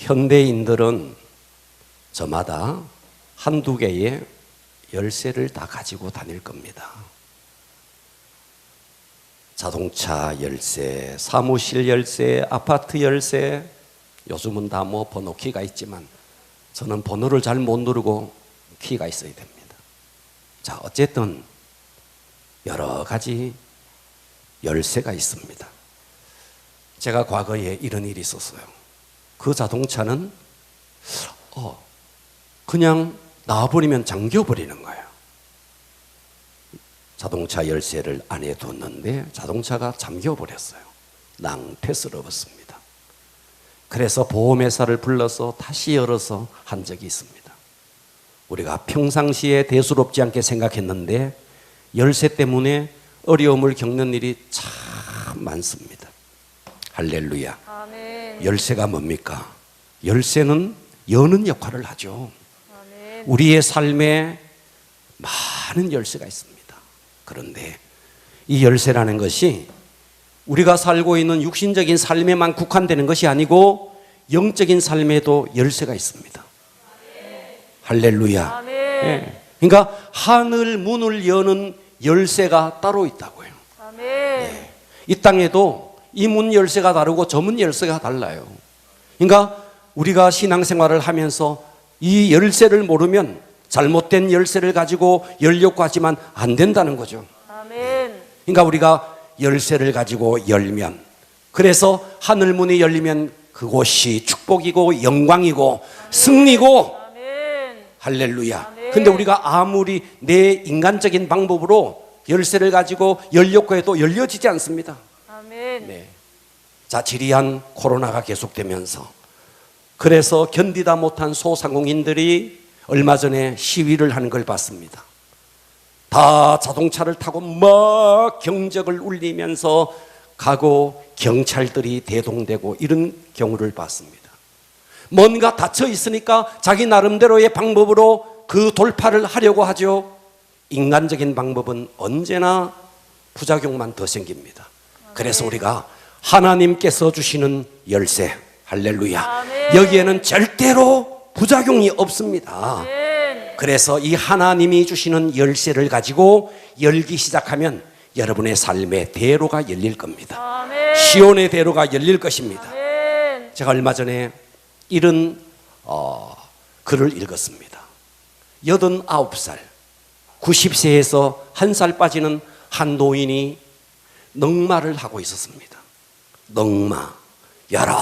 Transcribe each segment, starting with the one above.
현대인들은 저마다 한두 개의 열쇠를 다 가지고 다닐 겁니다. 자동차 열쇠, 사무실 열쇠, 아파트 열쇠, 요즘은 다 뭐 번호키가 있지만 저는 번호를 잘 못 누르고 키가 있어야 됩니다. 자, 어쨌든 여러 가지 열쇠가 있습니다. 제가 과거에 이런 일이 있었어요. 그 자동차는 그냥 놔버리면 잠겨버리는 거예요. 자동차 열쇠를 안에 뒀는데 자동차가 잠겨버렸어요. 낭패스러웠습니다. 그래서 보험회사를 불러서 다시 열어서 한 적이 있습니다. 우리가 평상시에 대수롭지 않게 생각했는데 열쇠 때문에 어려움을 겪는 일이 참 많습니다. 할렐루야. 아멘. 열쇠가 뭡니까? 열쇠는 여는 역할을 하죠. 아멘. 우리의 삶에 많은 열쇠가 있습니다. 그런데 이 열쇠라는 것이 우리가 살고 있는 육신적인 삶에만 국한되는 것이 아니고 영적인 삶에도 열쇠가 있습니다. 할렐루야. 아멘. 예. 그러니까 하늘 문을 여는 열쇠가 따로 있다고요. 아멘. 이 땅에도 이 문 열쇠가 다르고 저 문 열쇠가 달라요. 그러니까 우리가 신앙생활을 하면서 이 열쇠를 모르면 잘못된 열쇠를 가지고 열려고 하지만 안 된다는 거죠. 아멘. 그러니까 우리가 열쇠를 가지고 열면, 그래서 하늘 문이 열리면 그곳이 축복이고 영광이고 승리고, 아멘. 할렐루야. 아멘. 근데 우리가 아무리 내 인간적인 방법으로 열쇠를 가지고 열려고 해도 열려지지 않습니다. 아멘. 네. 자, 지리한 코로나가 계속되면서 그래서 견디다 못한 소상공인들이 얼마 전에 시위를 하는 걸 봤습니다. 다 자동차를 타고 막 경적을 울리면서 가고 경찰들이 대동되고 이런 경우를 봤습니다. 뭔가 닫혀 있으니까 자기 나름대로의 방법으로 그 돌파를 하려고 하죠. 인간적인 방법은 언제나 부작용만 더 생깁니다. 그래서 우리가 하나님께서 주시는 열쇠, 할렐루야. 아멘. 여기에는 절대로 부작용이 없습니다. 아멘. 그래서 이 하나님이 주시는 열쇠를 가지고 열기 시작하면 여러분의 삶의 대로가 열릴 겁니다. 아멘. 시온의 대로가 열릴 것입니다. 아멘. 제가 얼마 전에 이런 글을 읽었습니다. 89살, 90세에서 1살 빠지는 한 노인이 넝마를 하고 있었습니다. 넝마, 여러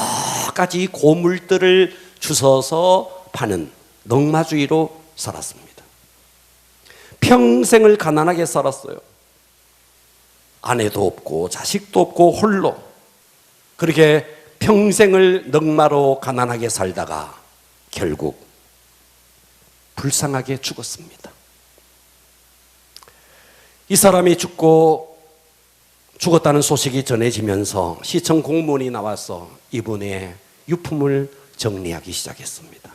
가지 고물들을 주워서 파는 넝마주의로 살았습니다. 평생을 가난하게 살았어요. 아내도 없고 자식도 없고 홀로 그렇게 평생을 넝마로 가난하게 살다가 결국 불쌍하게 죽었습니다. 이 사람이 죽었다는 소식이 전해지면서 시청 공무원이 나와서 이분의 유품을 정리하기 시작했습니다.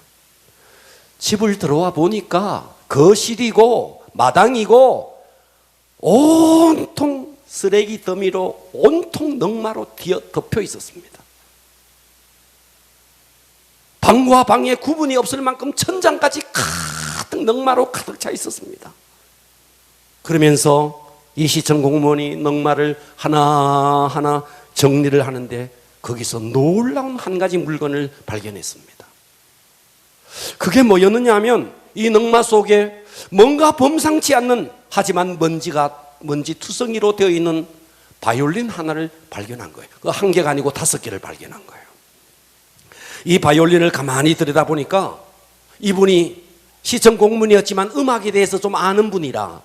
집을 들어와 보니까 거실이고 마당이고 온통 쓰레기 더미로 온통 넝마로 덮여 있었습니다. 방과 방에 구분이 없을 만큼 천장까지 가득 넝마로 가득 차 있었습니다. 그러면서 이 시청 공무원이 넝마를 하나하나 정리를 하는데 거기서 놀라운 한 가지 물건을 발견했습니다. 그게 뭐였느냐 하면 이 넝마 속에 뭔가 범상치 않는, 하지만 먼지 투성이로 되어 있는 바이올린 하나를 발견한 거예요. 그 한 개가 아니고 5개를 발견한 거예요. 이 바이올린을 가만히 들여다보니까 이분이 시청 공무원이었지만 음악에 대해서 좀 아는 분이라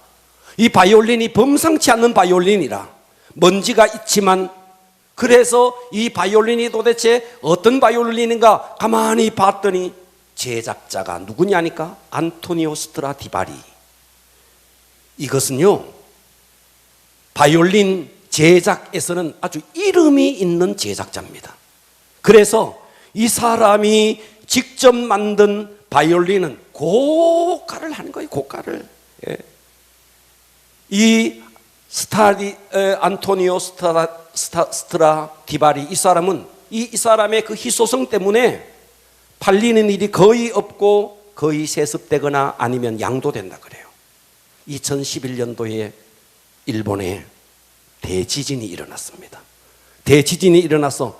이 바이올린이 범상치 않는 바이올린이라 먼지가 있지만, 그래서 이 바이올린이 도대체 어떤 바이올린인가 가만히 봤더니 제작자가 누구냐니까 안토니오 스트라디바리. 이것은요 바이올린 제작에서는 아주 이름이 있는 제작자입니다. 그래서 이 사람이 직접 만든 바이올린은 고가를 하는 거예요. 고가를. 예. 이 안토니오 스트라디바리, 이 사람은 이 사람의 그 희소성 때문에 팔리는 일이 거의 없고 거의 세습되거나 아니면 양도된다 그래요. 2011년도에 일본에 대지진이 일어났습니다. 대지진이 일어나서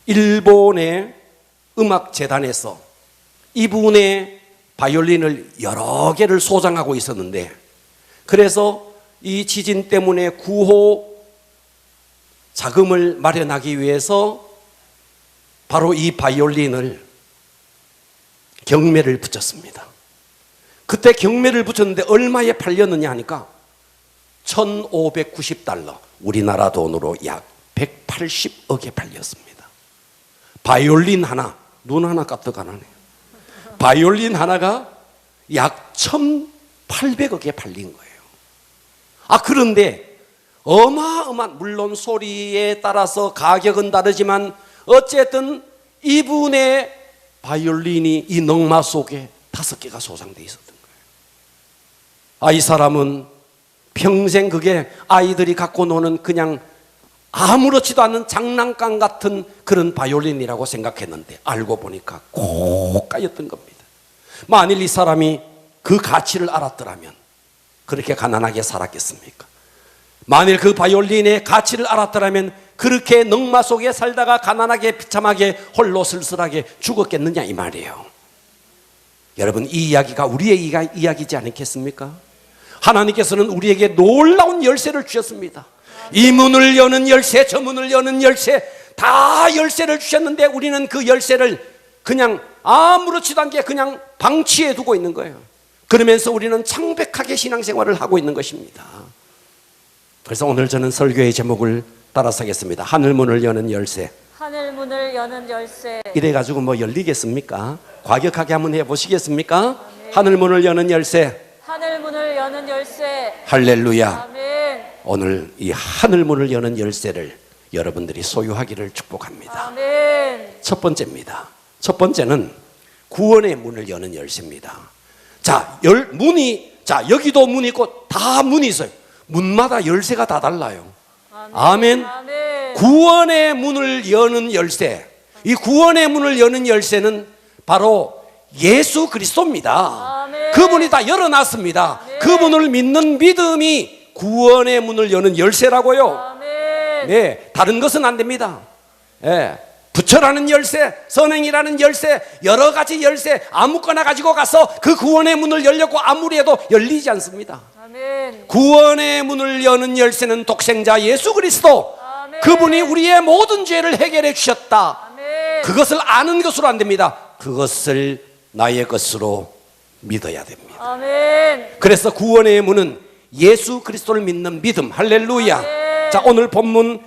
일본의 음악재단에서 이분의 바이올린을 여러 개를 소장하고 있었는데, 그래서 이 지진 때문에 구호 자금을 마련하기 위해서 바로 이 바이올린을 경매를 붙였습니다. 그때 경매를 붙였는데 얼마에 팔렸느냐 하니까 1,590달러, 우리나라 돈으로 약 180억에 팔렸습니다. 바이올린 하나, 눈 하나 까뜩 안 하네요. 바이올린 하나가 약 1,800억에 팔린 거예요. 그런데 어마어마한, 물론 소리에 따라서 가격은 다르지만 어쨌든 이분의 바이올린이 이 넝마 속에 5개가 소장되어 있었던 거예요. 이 사람은 평생 그게 아이들이 갖고 노는 그냥 아무렇지도 않은 장난감 같은 그런 바이올린이라고 생각했는데 알고 보니까 고가였던 겁니다. 만일 이 사람이 그 가치를 알았더라면 그렇게 가난하게 살았겠습니까? 만일 그 바이올린의 가치를 알았더라면 그렇게 넝마 속에 살다가 가난하게 비참하게 홀로 쓸쓸하게 죽었겠느냐 이 말이에요. 여러분, 이 이야기가 우리의 이야기지 않겠습니까? 하나님께서는 우리에게 놀라운 열쇠를 주셨습니다. 이 문을 여는 열쇠, 저 문을 여는 열쇠, 다 열쇠를 주셨는데 우리는 그 열쇠를 그냥 아무렇지도 않게 그냥 방치해 두고 있는 거예요. 그러면서 우리는 창백하게 신앙생활을 하고 있는 것입니다. 그래서 오늘 저는 설교의 제목을 따라서 하겠습니다. 하늘문을 여는 열쇠. 하늘문을 여는 열쇠. 이래가지고 뭐 열리겠습니까? 과격하게 한번 해보시겠습니까? 하늘문을 여는 열쇠. 하늘문을 여는 열쇠. 할렐루야. 아멘. 오늘 이 하늘문을 여는 열쇠를 여러분들이 소유하기를 축복합니다. 아멘. 첫 번째입니다. 첫 번째는 구원의 문을 여는 열쇠입니다. 자, 여기도 문이 있고 다 문이 있어요. 문마다 열쇠가 다 달라요. 아멘. 아멘. 구원의 문을 여는 열쇠. 이 구원의 문을 여는 열쇠는 바로 예수 그리스도입니다. 아멘. 그분이 다 열어놨습니다. 아멘. 그분을 믿는 믿음이 구원의 문을 여는 열쇠라고요. 아멘. 네, 다른 것은 안 됩니다. 네, 부처라는 열쇠, 선행이라는 열쇠, 여러 가지 열쇠 아무거나 가지고 가서 그 구원의 문을 열려고 아무리 해도 열리지 않습니다. 아멘. 구원의 문을 여는 열쇠는 독생자 예수 그리스도. 아멘. 그분이 우리의 모든 죄를 해결해 주셨다. 아멘. 그것을 아는 것으로 안 됩니다. 그것을 나의 것으로 믿어야 됩니다. 아멘. 그래서 구원의 문은 예수 그리스도를 믿는 믿음. 할렐루야. 아멘. 자, 오늘 본문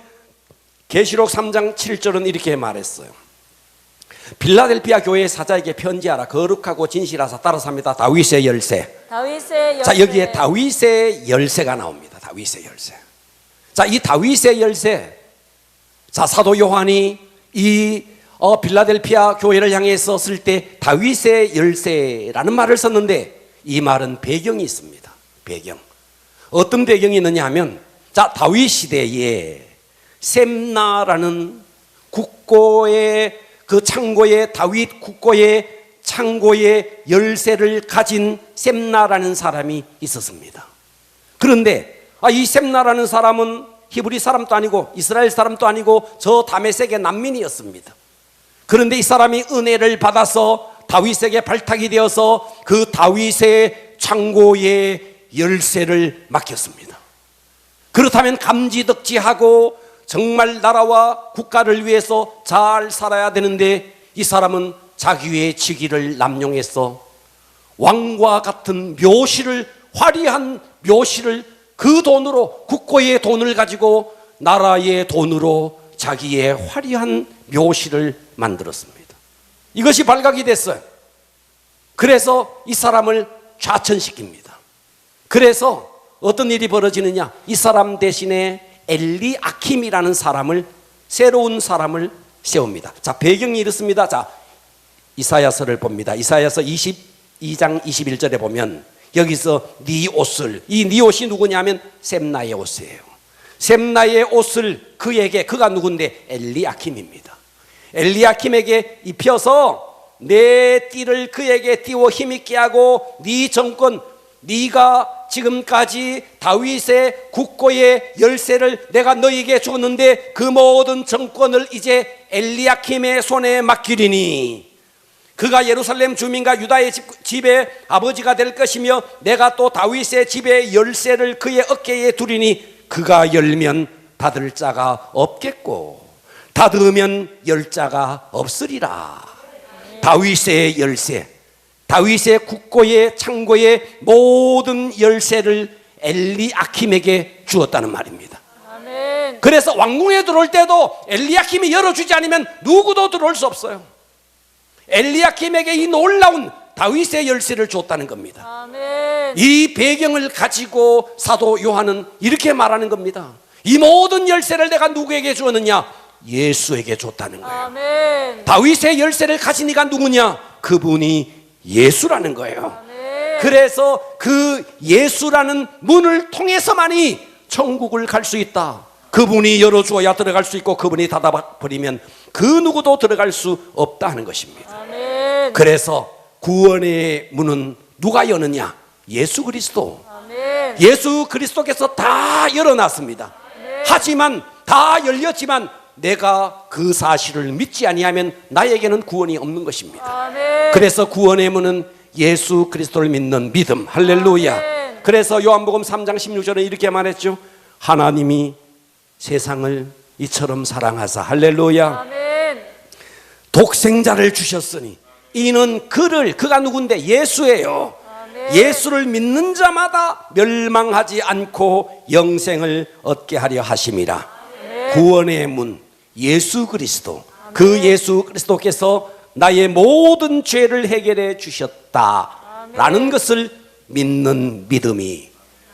계시록 3장 7절은 이렇게 말했어요. 빌라델피아 교회 사자에게 편지하라. 거룩하고 진실하사 따라서 합니다. 다윗의 열쇠. 다윗의 열쇠. 자, 여기에 다윗의 열쇠가 나옵니다. 다윗의 열쇠. 자, 이 다윗의 열쇠. 자, 사도 요한이 이 빌라델피아 교회를 향해서 쓸 때 다윗의 열쇠라는 말을 썼는데 이 말은 배경이 있습니다. 배경. 어떤 배경이 있느냐 하면, 자, 다윗 시대에 셈나라는 국고의 그 창고에, 다윗 국고의 창고의 열쇠를 가진 셈나라는 사람이 있었습니다. 그런데 이 셈나라는 사람은 히브리 사람도 아니고 이스라엘 사람도 아니고 저 다메섹의 난민이었습니다. 그런데 이 사람이 은혜를 받아서 다윗에게 발탁이 되어서 그 다윗의 창고의 열쇠를 맡겼습니다. 그렇다면 감지덕지하고 정말 나라와 국가를 위해서 잘 살아야 되는데 이 사람은 자기의 직위를 남용해서 왕과 같은 묘실을, 화려한 묘실을 그 돈으로, 국고의 돈을 가지고 나라의 돈으로 자기의 화려한 묘실을 만들었습니다. 이것이 발각이 됐어요. 그래서 이 사람을 좌천시킵니다. 그래서 어떤 일이 벌어지느냐, 이 사람 대신에 엘리아킴이라는 사람을, 새로운 사람을 세웁니다. 자, 배경이 이렇습니다. 자, 이사야서를 봅니다. 이사야서 22장 21절에 보면 여기서 네 옷을, 이 네 옷이 누구냐면 셈나의 옷이에요. 셈나의 옷을 그에게, 그가 누군데 엘리아킴입니다. 엘리아킴에게 입혀서 내 띠를 그에게 띄워 힘있게 하고 네 정권, 네가 지금까지 다윗의 국고의 열쇠를 내가 너에게 줬는데 그 모든 정권을 이제 엘리야킴의 손에 맡기리니 그가 예루살렘 주민과 유다의 집의 아버지가 될 것이며 내가 또 다윗의 집의 열쇠를 그의 어깨에 두리니 그가 열면 닫을 자가 없겠고 닫으면 열 자가 없으리라. 다윗의 열쇠, 다윗의 국고의 창고의 모든 열쇠를 엘리야킴에게 주었다는 말입니다. 아멘. 그래서 왕궁에 들어올 때도 엘리야킴이 열어주지 않으면 누구도 들어올 수 없어요. 엘리야킴에게 이 놀라운 다윗의 열쇠를 줬다는 겁니다. 아멘. 이 배경을 가지고 사도 요한은 이렇게 말하는 겁니다. 이 모든 열쇠를 내가 누구에게 주었느냐? 예수에게 줬다는 거예요. 아멘. 다윗의 열쇠를 가진 이가 누구냐? 그분이 예수라는 거예요. 아멘. 그래서 그 예수라는 문을 통해서만이 천국을 갈 수 있다. 그분이 열어주어야 들어갈 수 있고 그분이 닫아버리면 그 누구도 들어갈 수 없다 하는 것입니다. 아멘. 그래서 구원의 문은 누가 여느냐? 예수 그리스도. 아멘. 예수 그리스도께서 다 열어놨습니다. 하지만 다 열렸지만 내가 그 사실을 믿지 아니하면 나에게는 구원이 없는 것입니다. 아멘. 그래서 구원의 문은 예수 그리스도를 믿는 믿음. 할렐루야. 아멘. 그래서 요한복음 3장 16절에 이렇게 말했죠. 하나님이 세상을 이처럼 사랑하사 할렐루야 아멘. 독생자를 주셨으니 이는 그가 누군데? 예수예요. 아멘. 예수를 믿는 자마다 멸망하지 않고 영생을 얻게 하려 하심이라. 구원의 문 예수 그리스도. 그 예수 그리스도께서 나의 모든 죄를 해결해 주셨다라는 것을 믿는 믿음이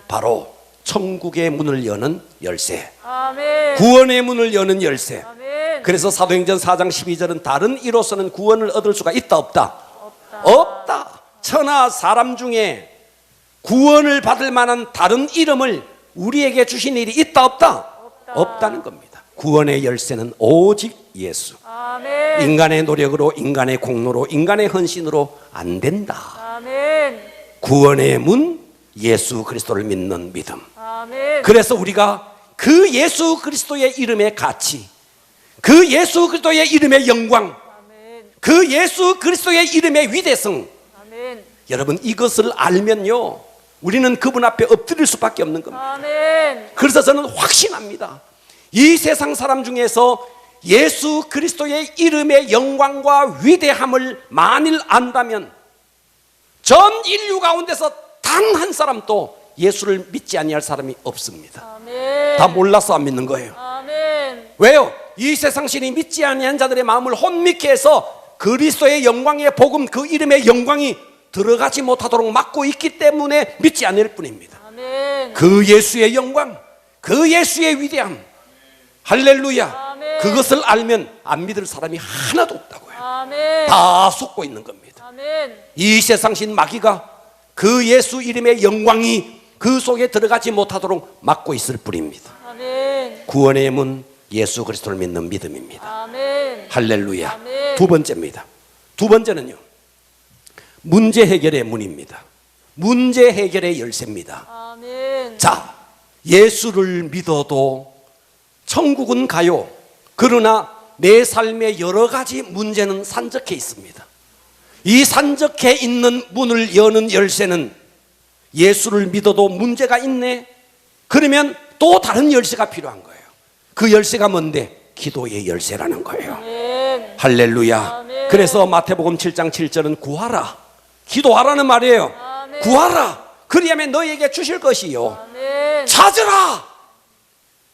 바로 천국의 문을 여는 열쇠, 아멘. 구원의 문을 여는 열쇠. 아멘. 그래서 사도행전 4장 12절은 다른 이로서는 구원을 얻을 수가 있다 없다? 없다. 없다. 천하 사람 중에 구원을 받을 만한 다른 이름을 우리에게 주신 일이 있다 없다? 없다는 겁니다. 구원의 열쇠는 오직 예수. 아멘. 인간의 노력으로, 인간의 공로로, 인간의 헌신으로 안 된다. 아멘. 구원의 문 예수 그리스도를 믿는 믿음. 아멘. 그래서 우리가 그 예수 그리스도의 이름의 가치, 그 예수 그리스도의 이름의 영광, 아멘. 그 예수 그리스도의 이름의 위대성, 아멘. 여러분 이것을 알면요 우리는 그분 앞에 엎드릴 수밖에 없는 겁니다. 아멘. 그래서 저는 확신합니다. 이 세상 사람 중에서 예수 그리스도의 이름의 영광과 위대함을 만일 안다면 전 인류 가운데서 단 한 사람도 예수를 믿지 아니할 사람이 없습니다. 아멘. 다 몰라서 안 믿는 거예요. 아멘. 왜요? 이 세상 신이 믿지 아니한 자들의 마음을 혼미케 해서 그리스도의 영광의 복음, 그 이름의 영광이 들어가지 못하도록 막고 있기 때문에 믿지 않을 뿐입니다. 아멘. 그 예수의 영광, 그 예수의 위대함, 할렐루야. 아멘. 그것을 알면 안 믿을 사람이 하나도 없다고요. 아멘. 다 속고 있는 겁니다. 아멘. 이 세상 신 마귀가 그 예수 이름의 영광이 그 속에 들어가지 못하도록 막고 있을 뿐입니다. 아멘. 구원의 문 예수 그리스도를 믿는 믿음입니다. 아멘. 할렐루야. 아멘. 두 번째입니다. 두 번째는요, 문제 해결의 문입니다. 문제 해결의 열쇠입니다. 아멘. 자, 예수를 믿어도 천국은 가요. 그러나 내 삶의 여러 가지 문제는 산적해 있습니다. 이 산적해 있는 문을 여는 열쇠는 예수를 믿어도 문제가 있네. 그러면 또 다른 열쇠가 필요한 거예요. 그 열쇠가 뭔데? 기도의 열쇠라는 거예요. 아멘. 할렐루야. 아멘. 그래서 마태복음 7장 7절은 구하라, 기도하라는 말이에요. 아멘. 구하라, 그리하면 너에게 주실 것이요. 아멘. 찾으라,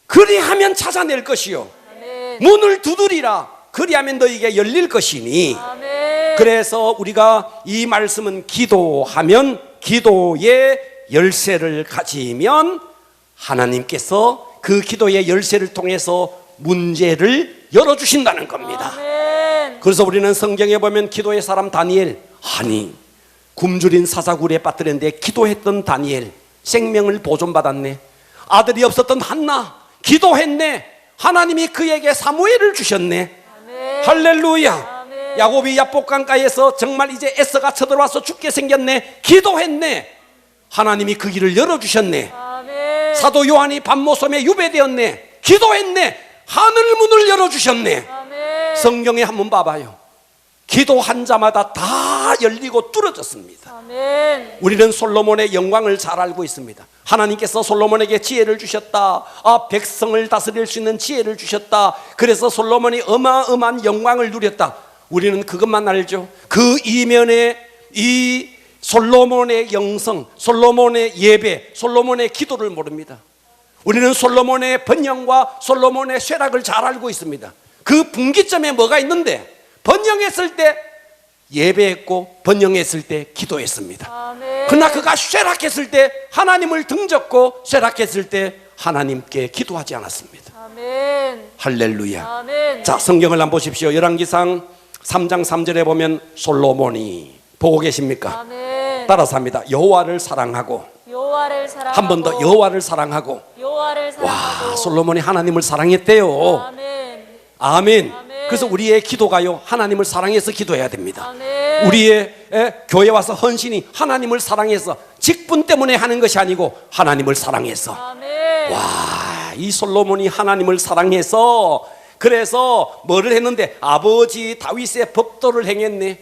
그리하면 찾아낼 것이요. 아멘. 문을 두드리라, 그리하면 너에게 열릴 것이니. 아멘. 그래서 우리가 이 말씀은 기도하면, 기도의 열쇠를 가지면 하나님께서 그 기도의 열쇠를 통해서 문제를 열어주신다는 겁니다. 아멘. 그래서 우리는 성경에 보면 기도의 사람 다니엘, 아니 굶주린 사자굴에 빠뜨렸는데 기도했던 다니엘 생명을 보존받았네. 아들이 없었던 한나 기도했네. 하나님이 그에게 사무엘을 주셨네. 아멘. 할렐루야. 아멘. 야곱이 야복강가에서 정말 이제 에서가 쳐들어와서 죽게 생겼네. 기도했네. 하나님이 그 길을 열어주셨네. 아멘. 사도 요한이 밤모섬에 유배되었네. 기도했네. 하늘 문을 열어주셨네. 아멘. 성경에 한번 봐봐요. 기도한 자마다 다 열리고 뚫어졌습니다. 아멘. 우리는 솔로몬의 영광을 잘 알고 있습니다. 하나님께서 솔로몬에게 지혜를 주셨다. 백성을 다스릴 수 있는 지혜를 주셨다. 그래서 솔로몬이 어마어마한 영광을 누렸다. 우리는 그것만 알죠. 그 이면에 이 솔로몬의 영성, 솔로몬의 예배, 솔로몬의 기도를 모릅니다. 우리는 솔로몬의 번영과 솔로몬의 쇠락을 잘 알고 있습니다. 그 분기점에 뭐가 있는데, 번영했을 때 예배했고 번영했을 때 기도했습니다. 아멘. 그러나 그가 쇠락했을 때 하나님을 등졌고 쇠락했을 때 하나님께 기도하지 않았습니다. 아멘. 할렐루야. 아멘. 자, 성경을 한번 보십시오. 열왕기상 3장 3절에 보면 솔로몬이, 보고 계십니까? 아멘. 따라서 합니다. 여호와를 사랑하고, 여호와를 사랑하고, 한 번 더 여호와를 사랑하고. 여호와를 사랑하고. 와, 솔로몬이 하나님을 사랑했대요. 아멘. 아멘. 아멘. 그래서 우리의 기도가요, 하나님을 사랑해서 기도해야 됩니다. 아멘. 우리의 교회 와서 헌신이 하나님을 사랑해서, 직분 때문에 하는 것이 아니고 하나님을 사랑해서. 아멘. 와, 이 솔로몬이 하나님을 사랑해서, 그래서 뭐를 했는데, 아버지 다윗의 법도를 행했네.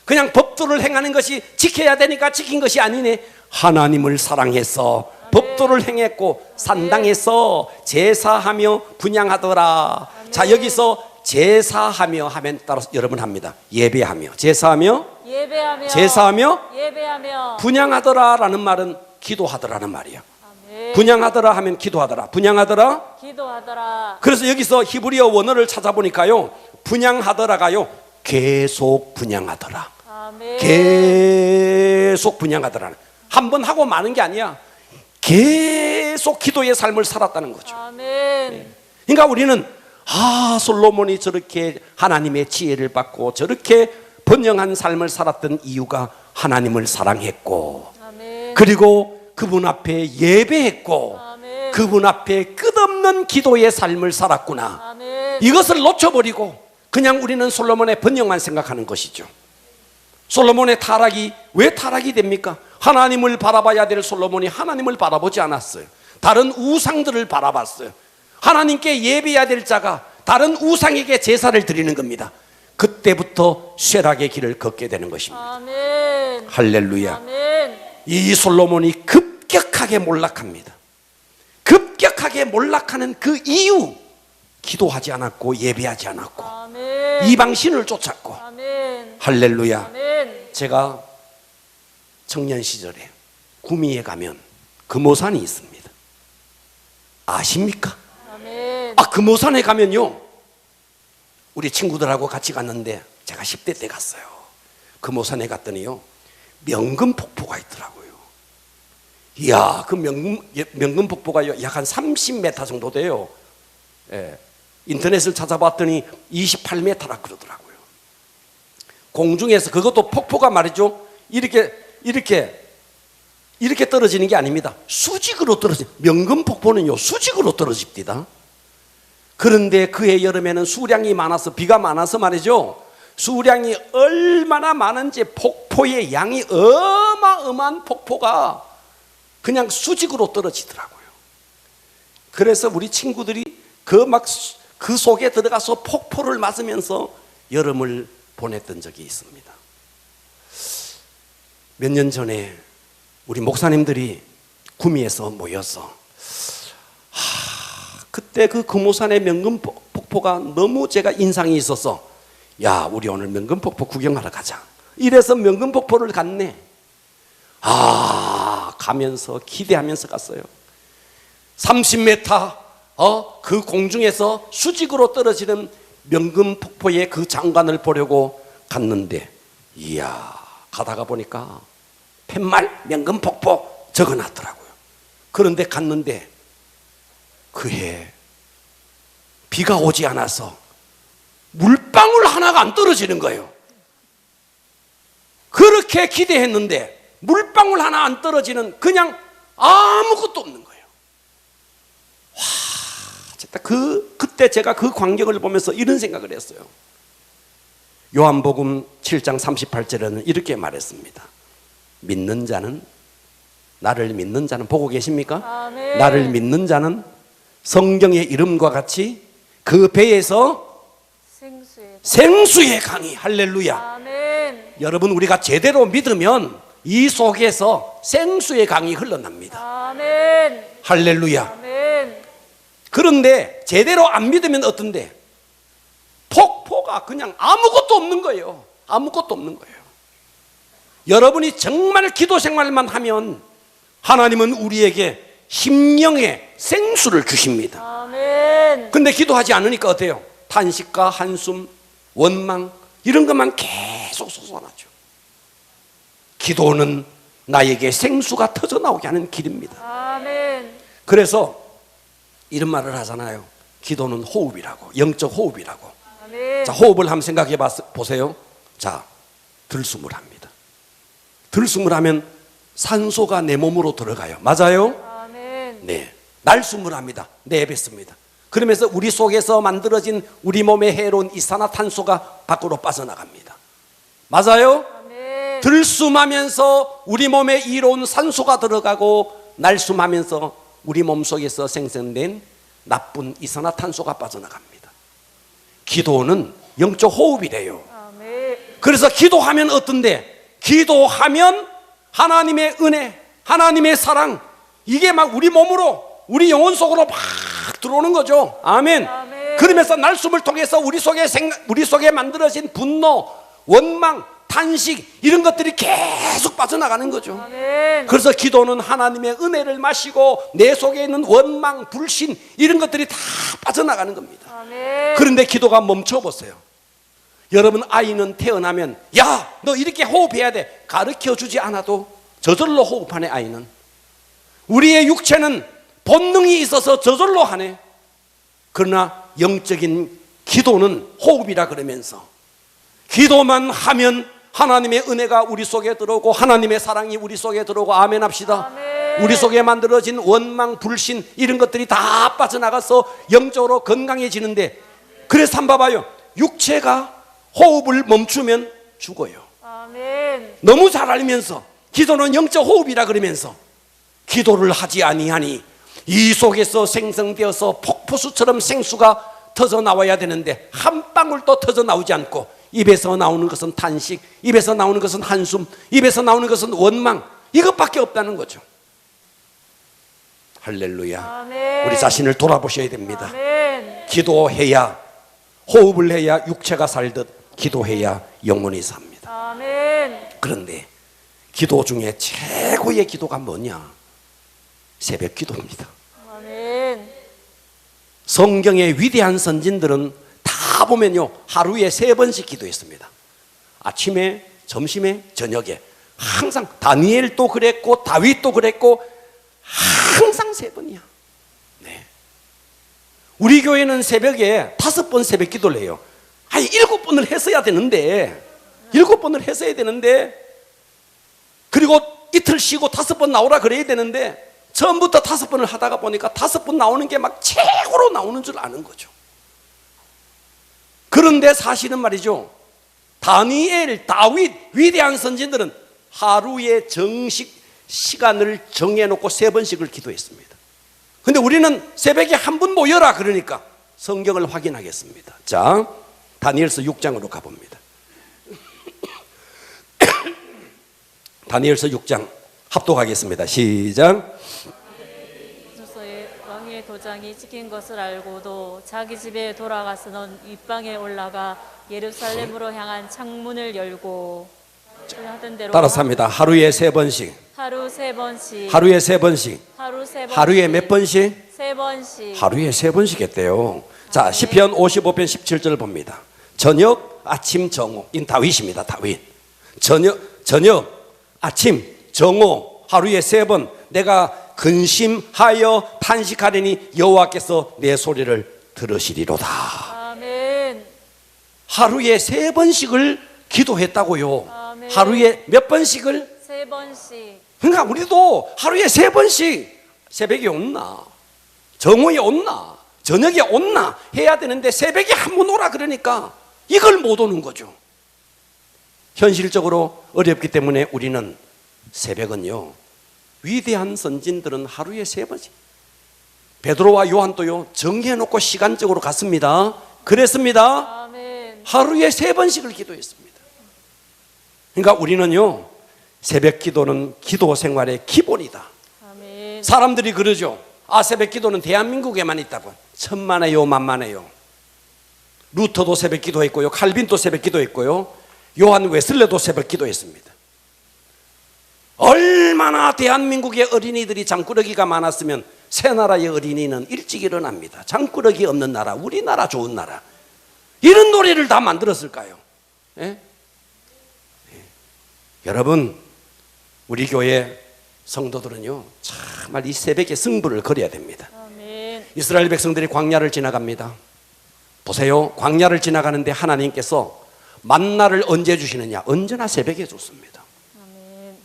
그냥 법도를 행하는 것이 지켜야 되니까 지킨 것이 아니네. 하나님을 사랑해서 법도를 행했고, 산당에서 제사하며 분향하더라. 자, 여기서 제사하며 하면 따라서 여러분 합니다. 예배하며, 제사하며, 예배하며, 제사하며, 예배하며, 분향하더라라는 말은 기도하더라는 말이야. 아멘. 분향하더라 하면 기도하더라, 분향하더라. 기도하더라. 그래서 여기서 히브리어 원어를 찾아보니까요, 분향하더라가요, 계속 분향하더라. 아멘. 계속 분향하더라. 한 번 하고 마는 게 아니야. 계속 기도의 삶을 살았다는 거죠. 아멘. 그러니까 우리는 솔로몬이 저렇게 하나님의 지혜를 받고 저렇게 번영한 삶을 살았던 이유가 하나님을 사랑했고, 아멘. 그리고 그분 앞에 예배했고, 아멘. 그분 앞에 끝없는 기도의 삶을 살았구나. 아멘. 이것을 놓쳐버리고 그냥 우리는 솔로몬의 번영만 생각하는 것이죠. 솔로몬의 타락이 왜 타락이 됩니까? 하나님을 바라봐야 될 솔로몬이 하나님을 바라보지 않았어요. 다른 우상들을 바라봤어요. 하나님께 예배해야 될 자가 다른 우상에게 제사를 드리는 겁니다. 그때부터 쇠락의 길을 걷게 되는 것입니다. 아멘. 할렐루야. 아멘. 이 솔로몬이 급격하게 몰락합니다. 급격하게 몰락하는 그 이유, 기도하지 않았고 예배하지 않았고 아멘. 이방신을 쫓았고. 아멘. 할렐루야. 아멘. 제가 청년 시절에 구미에 가면 금오산이 있습니다. 아십니까? 아멘. 금오산에 가면요, 우리 친구들하고 같이 갔는데, 제가 10대 때 갔어요. 금오산에 갔더니요, 명금 폭포가 있더라고요. 이야, 그 명금 폭포가 약 한 30m 정도 돼요. 예, 인터넷을 찾아봤더니 28m라 그러더라고요. 공중에서, 그것도 폭포가 말이죠, 이렇게 떨어지는 게 아닙니다. 수직으로 떨어지. 명금 폭포는요, 수직으로 떨어집니다. 그런데 그해 여름에는 수량이 많아서, 비가 많아서 말이죠, 수량이 얼마나 많은지 폭포의 양이 어마어마한 폭포가 그냥 수직으로 떨어지더라고요. 그래서 우리 친구들이 그 속에 들어가서 폭포를 맞으면서 여름을 보냈던 적이 있습니다. 몇 년 전에 우리 목사님들이 구미에서 모여서, 그때 그 금오산의 명금 폭포가 너무 제가 인상이 있어서, 야, 우리 오늘 명금 폭포 구경하러 가자. 이래서 명금 폭포를 갔네. 가면서 기대하면서 갔어요. 30m 그 공중에서 수직으로 떨어지는 명금 폭포의 그 장관을 보려고 갔는데, 이야, 가다가 보니까 팻말 명금 폭포 적어놨더라고요. 그런데 갔는데 그해 비가 오지 않아서 물방울 하나가 안 떨어지는 거예요. 그렇게 기대했는데 물방울 하나 안 떨어지는, 그냥 아무것도 없는 거예요. 그때 제가 그 광경을 보면서 이런 생각을 했어요. 요한복음 7장 38절에는 이렇게 말했습니다. 믿는 자는, 나를 믿는 자는, 보고 계십니까? 아멘. 나를 믿는 자는 성경의 이름과 같이 그 배에서 생수의 생수의 강이, 할렐루야. 아멘. 여러분, 우리가 제대로 믿으면 이 속에서 생수의 강이 흘러납니다. 아멘. 할렐루야. 아멘. 그런데 제대로 안 믿으면 어떤데? 폭포가 그냥 아무것도 없는 거예요. 아무것도 없는 거예요. 여러분이 정말 기도 생활만 하면 하나님은 우리에게 심령의 생수를 주십니다. 아멘. 근데 기도하지 않으니까 어때요? 탄식과 한숨, 원망 이런 것만 계속 솟아나죠. 기도는 나에게 생수가 터져나오게 하는 길입니다. 아멘. 그래서 이런 말을 하잖아요. 기도는 호흡이라고, 영적 호흡이라고. 아멘. 자, 호흡을 한번 생각해 보세요. 자, 들숨을 합니다. 들숨을 하면 산소가 내 몸으로 들어가요. 맞아요? 아멘. 네. 날숨을 합니다. 내뱉습니다. 그러면서 우리 속에서 만들어진 우리 몸에 해로운 이산화탄소가 밖으로 빠져나갑니다. 맞아요? 아멘. 들숨하면서 우리 몸에 이로운 산소가 들어가고, 날숨하면서 우리 몸 속에서 생성된 나쁜 이산화탄소가 빠져나갑니다. 기도는 영적 호흡이래요. 아멘. 그래서 기도하면 어떤데? 기도하면 하나님의 은혜, 하나님의 사랑, 이게 막 우리 몸으로, 우리 영혼 속으로 막 들어오는 거죠. 아멘. 아멘. 그러면서 날숨을 통해서 우리 속에 만들어진 분노, 원망, 탄식 이런 것들이 계속 빠져나가는 거죠. 아멘. 그래서 기도는 하나님의 은혜를 마시고 내 속에 있는 원망, 불신 이런 것들이 다 빠져나가는 겁니다. 아멘. 그런데 기도가 멈춰보세요. 여러분, 아이는 태어나면 야, 너 이렇게 호흡해야 돼 가르쳐주지 않아도 저절로 호흡하네. 아이는. 우리의 육체는 본능이 있어서 저절로 하네. 그러나 영적인 기도는 호흡이라 그러면서 기도만 하면 하나님의 은혜가 우리 속에 들어오고 하나님의 사랑이 우리 속에 들어오고, 아멘 합시다. 아멘. 우리 속에 만들어진 원망, 불신 이런 것들이 다 빠져나가서 영적으로 건강해지는데, 그래서 한번 봐봐요. 육체가 호흡을 멈추면 죽어요. 아멘. 너무 잘 알면서 기도는 영적 호흡이라 그러면서 기도를 하지 아니하니 이 속에서 생성되어서 폭포수처럼 생수가 터져 나와야 되는데 한 방울도 터져 나오지 않고, 입에서 나오는 것은 탄식, 입에서 나오는 것은 한숨, 입에서 나오는 것은 원망, 이것밖에 없다는 거죠. 할렐루야. 아멘. 우리 자신을 돌아보셔야 됩니다. 아멘. 기도해야, 호흡을 해야 육체가 살듯 기도해야 영혼이 삽니다. 아멘. 그런데 기도 중에 최고의 기도가 뭐냐? 새벽 기도입니다. 아멘. 성경의 위대한 선진들은 다 보면요, 하루에 3번씩 기도했습니다. 아침에, 점심에, 저녁에. 항상 다니엘도 그랬고 다윗도 그랬고 항상 3번이야. 네. 우리 교회는 새벽에 5번 새벽 기도를 해요. 아니 7번을 했어야 되는데, 7번을 했어야 되는데, 그리고 이틀 쉬고 5번 나오라 그래야 되는데 처음부터 5번을 하다가 보니까 5번 나오는 게 막 최고로 나오는 줄 아는 거죠. 그런데 사실은 말이죠, 다니엘, 다윗 위대한 선진들은 하루에 정식 시간을 정해놓고 3번씩을 기도했습니다. 근데 우리는 새벽에 한 번 모여라 그러니까 성경을 확인하겠습니다. 자, 다니엘서 6장으로 가봅니다. 다니엘서 6장 합독하겠습니다. 시작. 주소의 왕의 도장이 찍힌 것을 알고도 자기 집에 돌아가서는 윗방에 올라가 예루살렘으로 향한 창문을 열고 하던 대로 따라서 합니다. 하루에 3번씩. 하루 3번씩. 하루에 3번씩. 하루 3번씩. 하루에 몇 번씩? 3번씩. 하루에 3번씩 했대요. 자, 시편 55편 17절 봅니다. 저녁, 아침, 정오. 인 다윗입니다. 다윗. 저녁, 아침, 정오. 하루에 3번 내가 근심하여 탄식하려니 여호와께서 내 소리를 들으시리로다. 아멘. 하루에 3번씩을 기도했다고요. 아멘. 하루에 몇 번씩을? 3번씩. 그러니까 우리도 하루에 3번씩 새벽에 온나, 정오에 온나, 저녁에 온나 해야 되는데 새벽에 한 번 오라 그러니까 이걸 못 오는 거죠. 현실적으로 어렵기 때문에 우리는 새벽은요, 위대한 선진들은 하루에 3번씩, 베드로와 요한도요 정해놓고 시간적으로 갔습니다. 그랬습니다. 아멘. 하루에 3번씩을 기도했습니다. 그러니까 우리는요, 새벽 기도는 기도 생활의 기본이다. 아멘. 사람들이 그러죠. 아, 새벽 기도는 대한민국에만 있다고. 천만에요 만만해요. 루터도 새벽 기도했고요, 칼빈도 새벽 기도했고요, 요한 웨슬레도 새벽 기도했습니다. 얼마나 대한민국의 어린이들이 장꾸러기가 많았으면 새 나라의 어린이는 일찍 일어납니다. 장꾸러기 없는 나라, 우리나라 좋은 나라. 이런 노래를 다 만들었을까요? 예? 예. 여러분, 우리 교회 성도들은요, 정말 이 새벽에 승부를 걸어야 됩니다. 아멘. 이스라엘 백성들이 광야를 지나갑니다. 보세요, 광야를 지나가는데 하나님께서 만나를 언제 주시느냐? 언제나 새벽에 줬습니다. 아멘.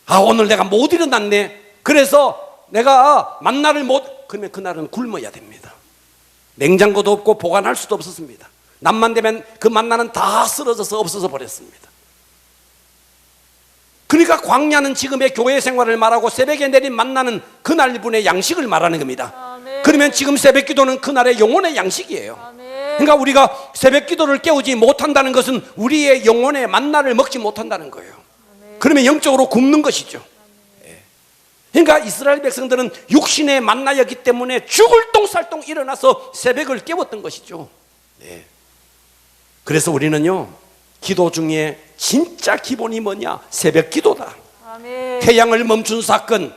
아, 오늘 내가 못 일어났네. 그래서 내가 만나를 못, 그러면 그날은 굶어야 됩니다. 냉장고도 없고 보관할 수도 없었습니다. 낮만 되면 그 만나는 다 쓰러져서 없어져 버렸습니다. 그러니까 광야는 지금의 교회 생활을 말하고 새벽에 내린 만나는 그날분의 양식을 말하는 겁니다. 아멘. 그러면 지금 새벽 기도는 그날의 영혼의 양식이에요. 아멘. 그러니까 우리가 새벽 기도를 깨우지 못한다는 것은 우리의 영혼의 만나를 먹지 못한다는 거예요. 그러면 영적으로 굶는 것이죠. 예. 그러니까 이스라엘 백성들은 육신의 만나였기 때문에 죽을 똥살똥 일어나서 새벽을 깨웠던 것이죠. 예. 그래서 우리는요, 기도 중에 진짜 기본이 뭐냐? 새벽 기도다. 아멘. 태양을 멈춘 사건,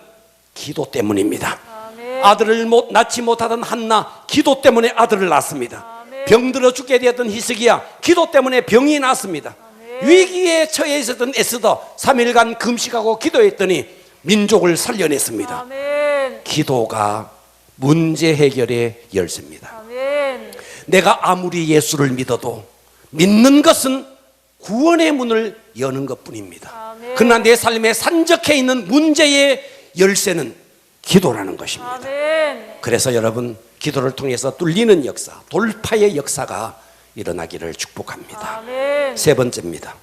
기도 때문입니다. 아멘. 아들을 낳지 못하던 한나, 기도 때문에 아들을 낳습니다. 아멘. 병들어 죽게 되었던 히스기야, 기도 때문에 병이 났습니다. 아멘. 위기에 처해 있었던 에스더, 3일간 금식하고 기도했더니 민족을 살려냈습니다. 아멘. 기도가 문제 해결의 열쇠입니다. 아멘. 내가 아무리 예수를 믿어도 믿는 것은 구원의 문을 여는 것뿐입니다. 아멘. 그러나 내 삶에 산적해 있는 문제의 열쇠는 기도라는 것입니다. 아멘. 그래서 여러분, 기도를 통해서 뚫리는 역사, 돌파의 역사가 일어나기를 축복합니다. 아멘. 세 번째입니다.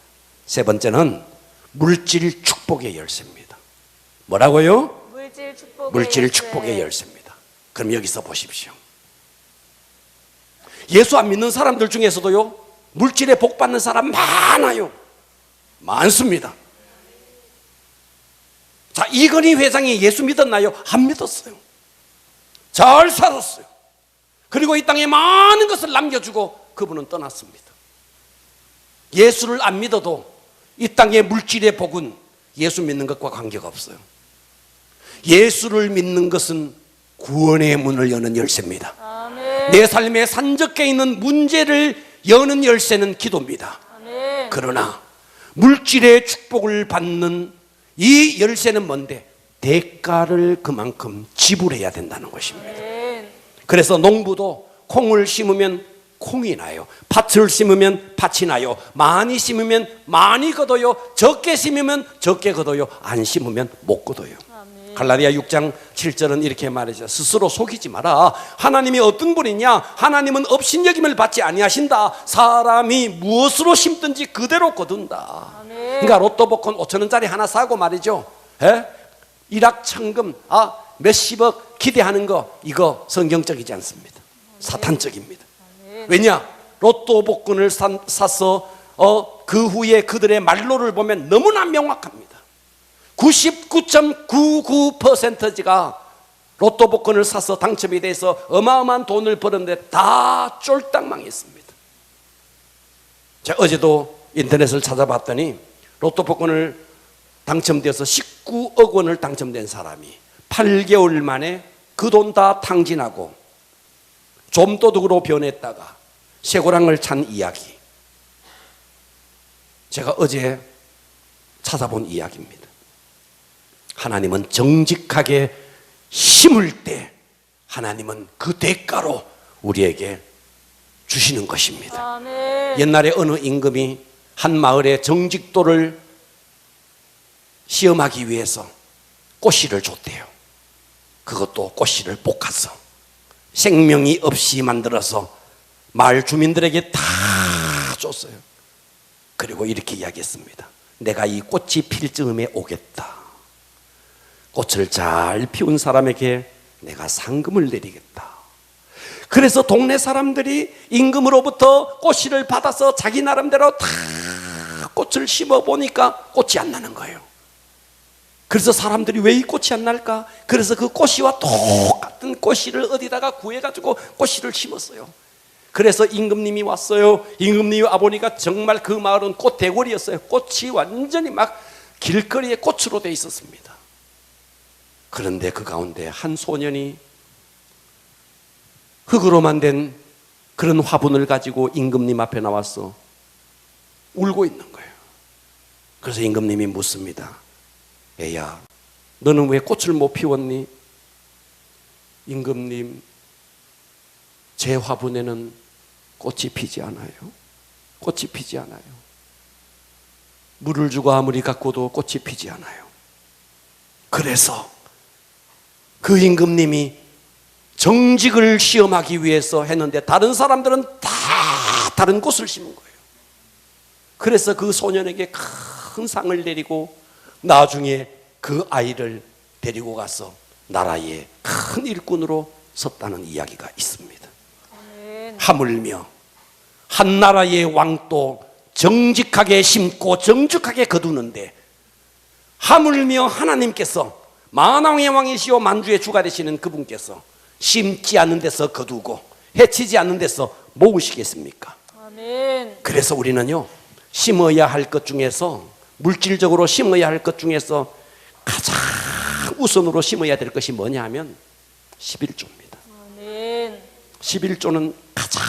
세 번째는 물질 축복의 열쇠입니다. 뭐라고요? 물질 축복의 물질 열쇠. 축복의 열쇠입니다. 그럼 여기서 보십시오. 예수 안 믿는 사람들 중에서도요, 물질에 복 받는 사람 많아요. 많습니다. 자, 이건희 회장이 예수 믿었나요? 안 믿었어요. 잘 살았어요. 그리고 이 땅에 많은 것을 남겨주고 그분은 떠났습니다. 예수를 안 믿어도 이 땅의 물질의 복은 예수 믿는 것과 관계가 없어요. 예수를 믿는 것은 구원의 문을 여는 열쇠입니다. 아멘. 내 삶에 산적해 있는 문제를 여는 열쇠는 기도입니다. 아멘. 그러나 물질의 축복을 받는 이 열쇠는 뭔데? 대가를 그만큼 지불해야 된다는 것입니다. 아멘. 그래서 농부도 콩을 심으면 콩이 나요. 팥을 심으면 팥이 나요. 많이 심으면 많이 거둬요. 적게 심으면 적게 거둬요. 안 심으면 못 거둬요. 아멘. 갈라디아 6장 7절은 이렇게 말하죠. 스스로 속이지 마라. 하나님이 어떤 분이냐? 하나님은 업신여김을 받지 아니하신다. 사람이 무엇으로 심든지 그대로 거둔다. 아멘. 그러니까 로또 복권 5,000원짜리 하나 사고 말이죠. 예? 일확천금, 몇십억 기대하는 거, 이거 성경적이지 않습니다. 사탄적입니다. 왜냐? 로또 복권을 사서 그 후에 그들의 말로를 보면 너무나 명확합니다. 99.99%가 로또 복권을 사서 당첨이 돼서 어마어마한 돈을 벌었는데 다 쫄딱 망했습니다. 제가 어제도 인터넷을 찾아봤더니 로또 복권을 당첨되어서 19억 원을 당첨된 사람이 8개월 만에 그 돈 다 탕진하고 좀도둑으로 변했다가 쇠고랑을 찬 이야기, 제가 어제 찾아본 이야기입니다. 하나님은 정직하게 심을 때 하나님은 그 대가로 우리에게 주시는 것입니다. 아멘. 옛날에 어느 임금이 한 마을의 정직도를 시험하기 위해서 꽃씨를 줬대요. 그것도 꽃씨를 볶아서 생명이 없이 만들어서 마을 주민들에게 다 줬어요. 그리고 이렇게 이야기했습니다. 내가 이 꽃이 필 즈음에 오겠다. 꽃을 잘 피운 사람에게 내가 상금을 내리겠다. 그래서 동네 사람들이 임금으로부터 꽃씨를 받아서 자기 나름대로 다 꽃을 심어 보니까 꽃이 안 나는 거예요. 그래서 사람들이 왜 이 꽃이 안 날까? 그래서 그 꽃씨와 똑같은 꽃씨를 어디다가 구해가지고 꽃씨를 심었어요. 그래서 임금님이 왔어요. 임금님이 와보니까 정말 그 마을은 꽃 대궐이었어요. 꽃이 완전히 막 길거리에 꽃으로 돼 있었습니다. 그런데 그 가운데 한 소년이 흙으로만 된 그런 화분을 가지고 임금님 앞에 나와서 울고 있는 거예요. 그래서 임금님이 묻습니다. 애야, 너는 왜 꽃을 못 피웠니? 임금님, 제 화분에는 꽃이 피지 않아요. 꽃이 피지 않아요. 물을 주고 아무리 가꿔도 꽃이 피지 않아요. 그래서 그 임금님이 정직을 시험하기 위해서 했는데 다른 사람들은 다 다른 꽃을 심은 거예요. 그래서 그 소년에게 큰 상을 내리고 나중에 그 아이를 데리고 가서 나라의 큰 일꾼으로 섰다는 이야기가 있습니다. 하물며 한 나라의 왕도 정직하게 심고 정직하게 거두는데 하물며 하나님께서 만왕의 왕이시오 만주의 주가 되시는 그분께서 심지 않는 데서 거두고 해치지 않는 데서 모으시겠습니까? 아멘. 그래서 우리는요, 심어야 할 것 중에서, 물질적으로 심어야 할 것 중에서 가장 우선으로 심어야 될 것이 뭐냐 하면 11조입니다. 아멘. 11조는 가장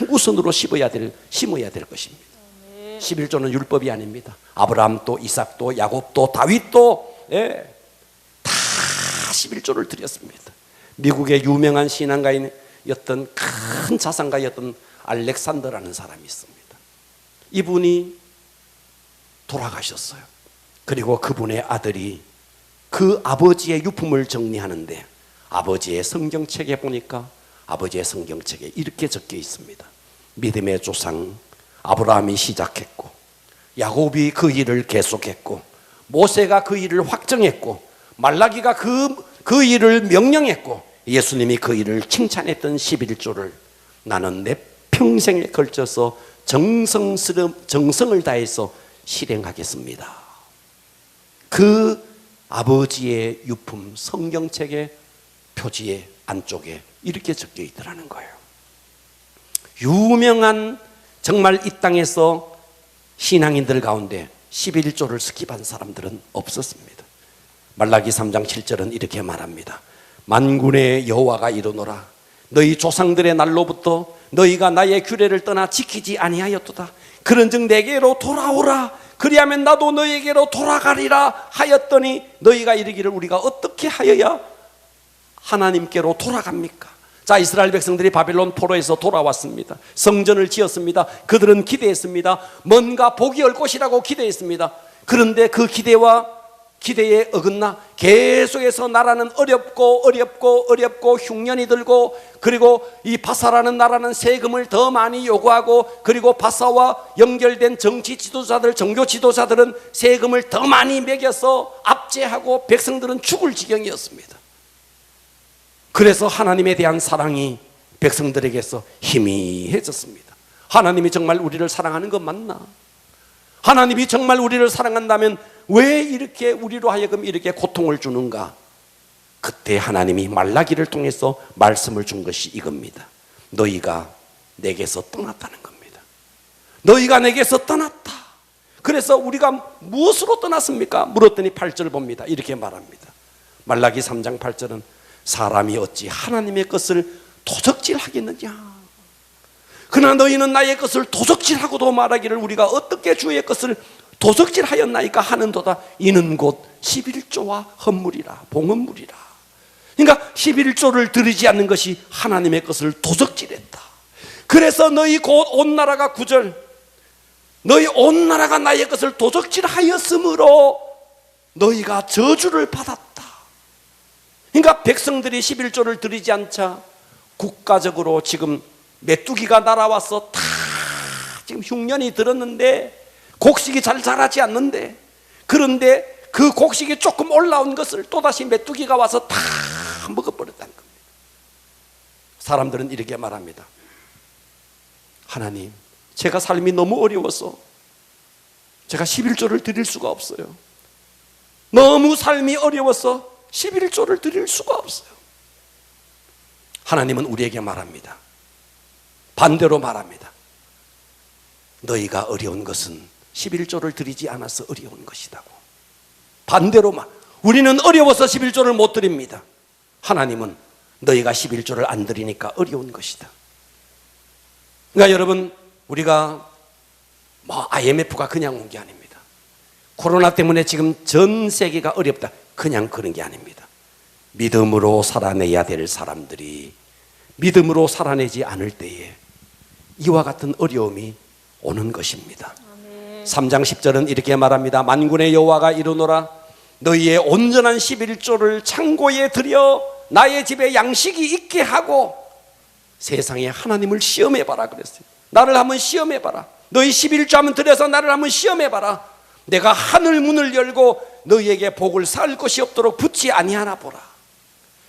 우선으로 심어야 될 것입니다. 11조는 율법이 아닙니다. 아브라함도 이삭도 야곱도 다윗도 다 11조를 드렸습니다. 미국의 유명한 신앙가였던 큰 자산가였던 알렉산더라는 사람이 있습니다. 이분이 돌아가셨어요. 그리고 그분의 아들이 그 아버지의 유품을 정리하는데 아버지의 성경책에 보니까 아버지의 성경책에 이렇게 적혀 있습니다. 믿음의 조상 아브라함이 시작했고 야곱이 그 일을 계속했고 모세가 그 일을 확정했고 말라기가 그 일을 명령했고 예수님이 그 일을 칭찬했던 11조를 나는 내 평생에 걸쳐서 정성을 다해서 실행하겠습니다. 그 아버지의 유품 성경책의 표지의 안쪽에 이렇게 적혀 있더라는 거예요. 유명한 정말 이 땅에서 신앙인들 가운데 11조를 스킵한 사람들은 없었습니다. 말라기 3장 7절은 이렇게 말합니다. 만군의 여호와가 이르노라 너희 조상들의 날로부터 너희가 나의 규례를 떠나 지키지 아니하였도다. 그런즉 내게로 돌아오라. 그리하면 나도 너희에게로 돌아가리라 하였더니 너희가 이르기를 우리가 어떻게 하여야 하나님께로 돌아갑니까? 자, 이스라엘 백성들이 바벨론 포로에서 돌아왔습니다. 성전을 지었습니다. 그들은 기대했습니다. 뭔가 복이 올 것이라고 기대했습니다. 그런데 그 기대에 어긋나 계속해서 나라는 어렵고 흉년이 들고 그리고 이 바사라는 나라는 세금을 더 많이 요구하고 그리고 바사와 연결된 정치 지도자들, 종교 지도자들은 세금을 더 많이 매겨서 압제하고 백성들은 죽을 지경이었습니다. 그래서 하나님에 대한 사랑이 백성들에게서 희미해졌습니다. 하나님이 정말 우리를 사랑하는 것 맞나? 하나님이 정말 우리를 사랑한다면 왜 이렇게 우리로 하여금 이렇게 고통을 주는가? 그때 하나님이 말라기를 통해서 말씀을 준 것이 이겁니다. 너희가 내게서 떠났다는 겁니다. 너희가 내게서 떠났다. 그래서 우리가 무엇으로 떠났습니까? 물었더니 8절 봅니다. 이렇게 말합니다. 말라기 3장 8절은 사람이 어찌 하나님의 것을 도적질하겠느냐? 그러나 너희는 나의 것을 도적질하고도 말하기를 우리가 어떻게 주의 것을 도적질하였나이까 하는도다. 이는 곧 11조와 헌물이라 봉헌물이라. 그러니까 11조를 드리지 않는 것이 하나님의 것을 도적질했다. 그래서 너희 곧 온 나라가 9절 너희 온 나라가 나의 것을 도적질하였으므로 너희가 저주를 받았다. 그러니까 백성들이 11조를 드리지 않자 국가적으로 지금 메뚜기가 날아와서 다 지금 흉년이 들었는데 곡식이 잘 자라지 않는데, 그런데 그 곡식이 조금 올라온 것을 또다시 메뚜기가 와서 다 먹어버렸다는 겁니다. 사람들은 이렇게 말합니다. 하나님, 제가 삶이 너무 어려워서 제가 11조를 드릴 수가 없어요. 너무 삶이 어려워서 11조를 드릴 수가 없어요. 하나님은 우리에게 말합니다. 반대로 말합니다. 너희가 어려운 것은 11조를 드리지 않아서 어려운 것이라고. 반대로 말, 우리는 어려워서 11조를 못 드립니다. 하나님은 너희가 11조를 안 드리니까 어려운 것이다. 그러니까 여러분, 우리가 IMF가 그냥 온 게 아닙니다. 코로나 때문에 지금 전 세계가 어렵다, 그냥 그런 게 아닙니다. 믿음으로 살아내야 될 사람들이 믿음으로 살아내지 않을 때에 이와 같은 어려움이 오는 것입니다. 3장 10절은 이렇게 말합니다. 만군의 여호와가 이르노라, 너희의 온전한 11조를 창고에 들여 나의 집에 양식이 있게 하고 세상에 하나님을 시험해봐라 그랬어요. 나를 한번 시험해봐라. 너희 11조 한번 들여서 나를 한번 시험해봐라. 내가 하늘 문을 열고 너희에게 복을 쌓을 것이 없도록 붙지 아니하나 보라.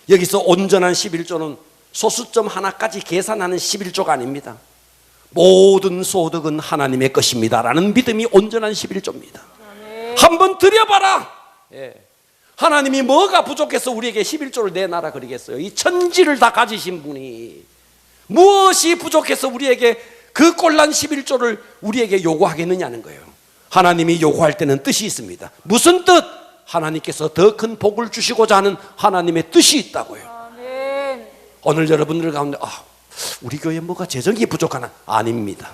여기서 온전한 11조는 소수점 하나까지 계산하는 11조가 아닙니다. 모든 소득은 하나님의 것입니다 라는 믿음이 온전한 11조입니다. 한번 드려봐라. 하나님이 뭐가 부족해서 우리에게 11조를 내놔라 그러겠어요? 이 천지를 다 가지신 분이 무엇이 부족해서 우리에게 그 꼴난 11조를 우리에게 요구하겠느냐는 거예요. 하나님이 요구할 때는 뜻이 있습니다. 무슨 뜻? 하나님께서 더 큰 복을 주시고자 하는 하나님의 뜻이 있다고요. 아멘. 오늘 여러분들 가운데 우리 교회 뭐가 재정이 부족하나? 아닙니다.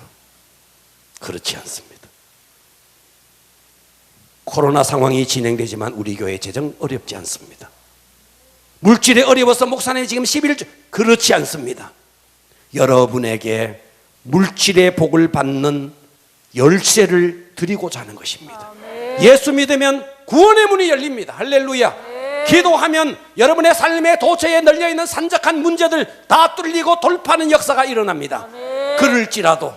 그렇지 않습니다. 코로나 상황이 진행되지만 우리 교회 재정 어렵지 않습니다. 물질에 어려워서 목사님 지금 11조, 그렇지 않습니다. 여러분에게 물질의 복을 받는 열쇠를 드리고자 하는 것입니다. 아멘. 예수 믿으면 구원의 문이 열립니다. 할렐루야. 기도하면 여러분의 삶의 도처에 널려있는 산적한 문제들 다 뚫리고 돌파하는 역사가 일어납니다. 그럴지라도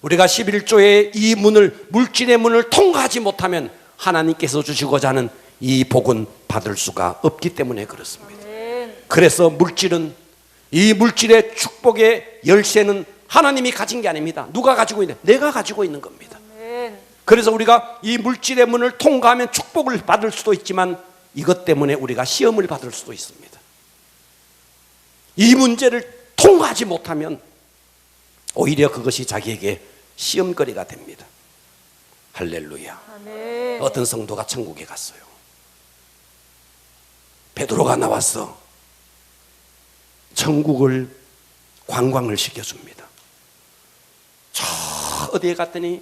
우리가 11조의 이 문을, 물질의 문을 통과하지 못하면 하나님께서 주시고자 하는 이 복은 받을 수가 없기 때문에 그렇습니다. 그래서 물질은, 이 물질의 축복의 열쇠는 하나님이 가진 게 아닙니다. 누가 가지고 있는? 내가 가지고 있는 겁니다. 그래서 우리가 이 물질의 문을 통과하면 축복을 받을 수도 있지만 이것 때문에 우리가 시험을 받을 수도 있습니다. 이 문제를 통과하지 못하면 오히려 그것이 자기에게 시험거리가 됩니다. 할렐루야. 아멘. 어떤 성도가 천국에 갔어요. 베드로가 나왔어. 천국을 관광을 시켜줍니다. 저 어디에 갔더니,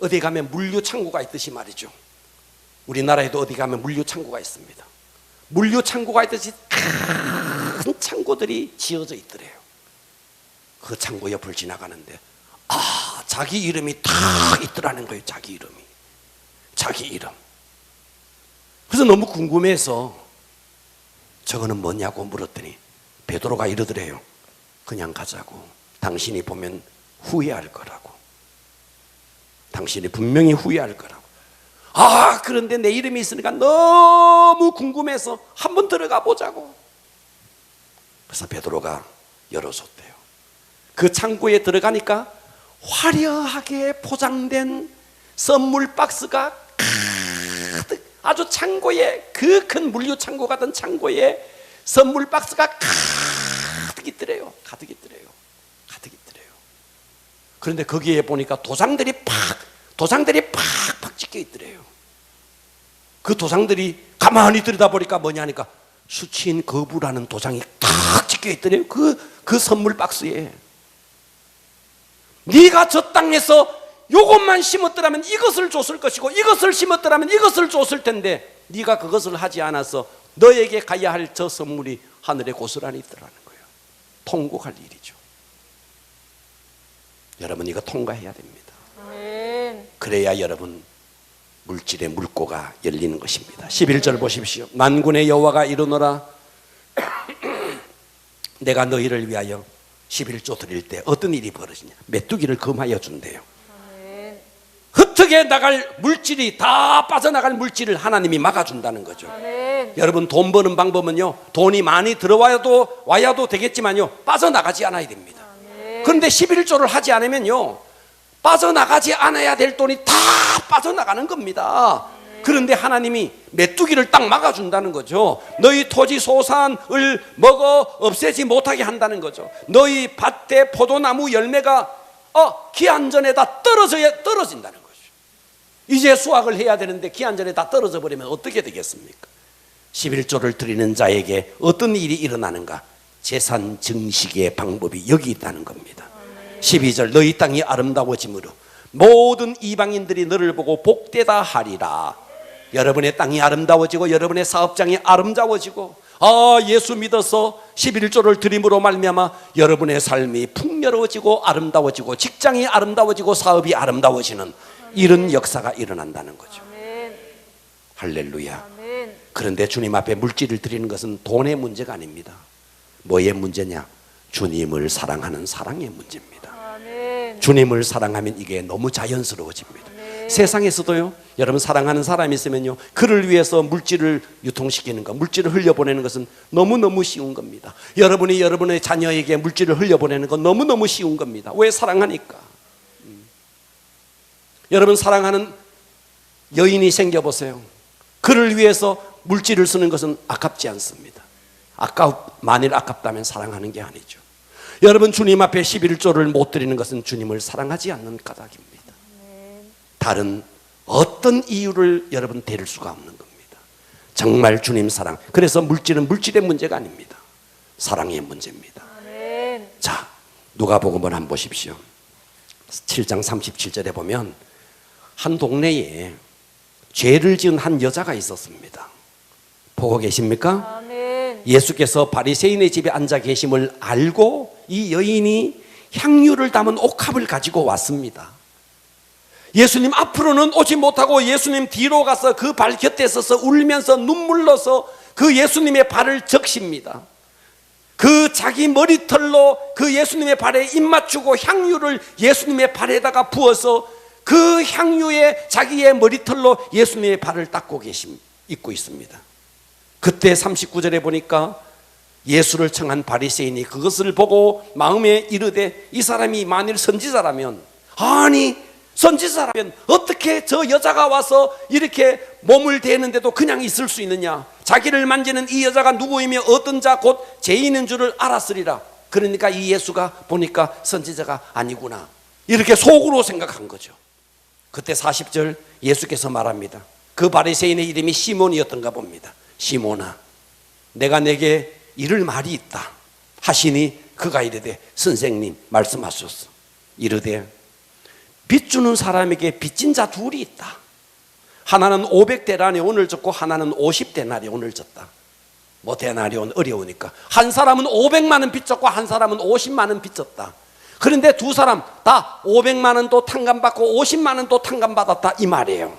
어디에 가면 물류 창고가 있듯이 말이죠. 우리나라에도 어디 가면 물류 창고가 있습니다. 물류 창고가 있듯이 큰 창고들이 지어져 있더래요. 그 창고 옆을 지나가는데 자기 이름이 다 있더라는 거예요. 자기 이름이. 자기 이름. 그래서 너무 궁금해서 저거는 뭐냐고 물었더니 베드로가 이러더래요. 그냥 가자고. 당신이 보면 후회할 거라고. 당신이 분명히 후회할 거라고. 그런데 내 이름이 있으니까 너무 궁금해서 한번 들어가 보자고. 그래서 베드로가 열어줬대요. 그 창고에 들어가니까 화려하게 포장된 선물 박스가 가득, 아주 창고에, 그 큰 물류 창고 같은 창고에 선물 박스가 가득 있더래요. 가득 있더래요. 가득 있더래요. 그런데 거기에 보니까 도장들이 팍팍 찍혀 있더래요. 그 도장들이 가만히 들여다보니까 뭐냐 하니까 수치인 거부라는 도장이 딱 찍혀 있더래요. 그 선물 박스에. 네가 저 땅에서 요것만 심었더라면 이것을 줬을 것이고, 이것을 심었더라면 이것을 줬을 텐데 네가 그것을 하지 않아서 너에게 가야 할 저 선물이 하늘에 고스란히 있더라는 거예요. 통곡할 일이죠. 여러분, 이거 통과해야 됩니다. 아멘. 그래야 여러분 물질의 물고가 열리는 것입니다. 11절 보십시오. 만군의 여호와가 이르노라, 내가 너희를 위하여 11조 드릴 때 어떤 일이 벌어지냐? 메뚜기를 금하여 준대요. 아멘. 흩어져 나갈 물질이 다 빠져나갈 물질을 하나님이 막아준다는 거죠. 아멘. 여러분 돈 버는 방법은요, 돈이 많이 와야도 되겠지만요, 빠져나가지 않아야 됩니다. 그런데 11조를 하지 않으면요, 빠져나가지 않아야 될 돈이 다 빠져나가는 겁니다. 그런데 하나님이 메뚜기를 딱 막아준다는 거죠. 너희 토지 소산을 먹어 없애지 못하게 한다는 거죠. 너희 밭에 포도나무 열매가 기한 전에 다 떨어진다는 거죠. 이제 수확을 해야 되는데 기한 전에 다 떨어져 버리면 어떻게 되겠습니까? 11조를 드리는 자에게 어떤 일이 일어나는가? 재산 증식의 방법이 여기 있다는 겁니다. 12절 너희 땅이 아름다워짐으로 모든 이방인들이 너를 보고 복되다 하리라. 여러분의 땅이 아름다워지고 여러분의 사업장이 아름다워지고 예수 믿어서 11조를 드림으로 말미암아 여러분의 삶이 풍요로워지고 아름다워지고 직장이 아름다워지고 사업이 아름다워지는 이런 역사가 일어난다는 거죠. 아멘. 할렐루야. 아멘. 그런데 주님 앞에 물질을 드리는 것은 돈의 문제가 아닙니다. 뭐의 문제냐? 주님을 사랑하는 사랑의 문제입니다. 아멘. 주님을 사랑하면 이게 너무 자연스러워집니다. 세상에서도요, 여러분 사랑하는 사람이 있으면요, 그를 위해서 물질을 유통시키는 것, 물질을 흘려보내는 것은 너무너무 쉬운 겁니다. 여러분이 여러분의 자녀에게 물질을 흘려보내는 건 너무너무 쉬운 겁니다. 왜? 사랑하니까. 여러분 사랑하는 여인이 생겨보세요. 그를 위해서 물질을 쓰는 것은 아깝지 않습니다. 만일 아깝다면 사랑하는 게 아니죠. 여러분 주님 앞에 11조를 못 드리는 것은 주님을 사랑하지 않는 까닭입니다. 다른 어떤 이유를 여러분 대릴 수가 없는 겁니다. 정말 주님 사랑. 그래서 물질은 물질의 문제가 아닙니다. 사랑의 문제입니다. 아멘. 자, 누가복음을 한번 보십시오. 7장 37절에 보면 한 동네에 죄를 지은 한 여자가 있었습니다. 보고 계십니까? 아멘. 예수께서 바리새인의 집에 앉아 계심을 알고 이 여인이 향유를 담은 옥합을 가지고 왔습니다. 예수님 앞으로는 오지 못하고 예수님 뒤로 가서 그 발 곁에 서서 울면서 눈물로서 그 예수님의 발을 적십니다. 그 자기 머리털로 그 예수님의 발에 입 맞추고 향유를 예수님의 발에다가 부어서 그 향유에 자기의 머리털로 예수님의 발을 닦고 있고 있습니다. 그때 39절에 보니까 예수를 청한 바리새인이 그것을 보고 마음에 이르되 이 사람이 만일 선지자라면, 아니 선지자라면 어떻게 저 여자가 와서 이렇게 몸을 대는데도 그냥 있을 수 있느냐? 자기를 만지는 이 여자가 누구이며 어떤 자 곧 죄인인 줄을 알았으리라. 그러니까 이 예수가 보니까 선지자가 아니구나, 이렇게 속으로 생각한 거죠. 그때 40절 예수께서 말합니다. 그 바리새인의 이름이 시몬이었던가 봅니다. 시몬아, 내가 내게 이를 말이 있다 하시니 그가 이르되 선생님 말씀하소서. 이르되 빚 주는 사람에게 빚진 자 둘이 있다. 하나는 500데나리온을 줬고 하나는 50데나리온을 줬다. 뭐 데나리온 어려우니까 한 사람은 500만 원 빚졌고 한 사람은 50만 원 빚졌다. 그런데 두 사람 다 500만 원도 탕감받고 50만 원도 탕감받았다 이 말이에요.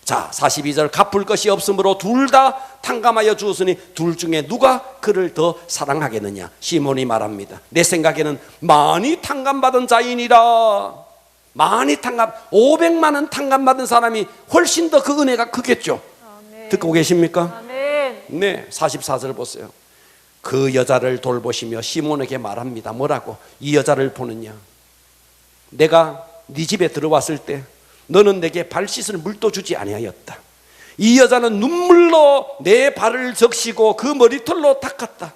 자, 42절 갚을 것이 없으므로 둘 다 탕감하여 주었으니 둘 중에 누가 그를 더 사랑하겠느냐? 시몬이 말합니다. 내 생각에는 많이 탕감받은 자이니라. 많이 500만 원 탕감받은 사람이 훨씬 더 그 은혜가 크겠죠. 아멘. 듣고 계십니까? 아멘. 네, 44절 보세요. 그 여자를 돌보시며 시몬에게 말합니다. 뭐라고? 이 여자를 보느냐? 내가 네 집에 들어왔을 때 너는 내게 발 씻을 물도 주지 아니하였다. 이 여자는 눈물로 내 발을 적시고 그 머리털로 닦았다.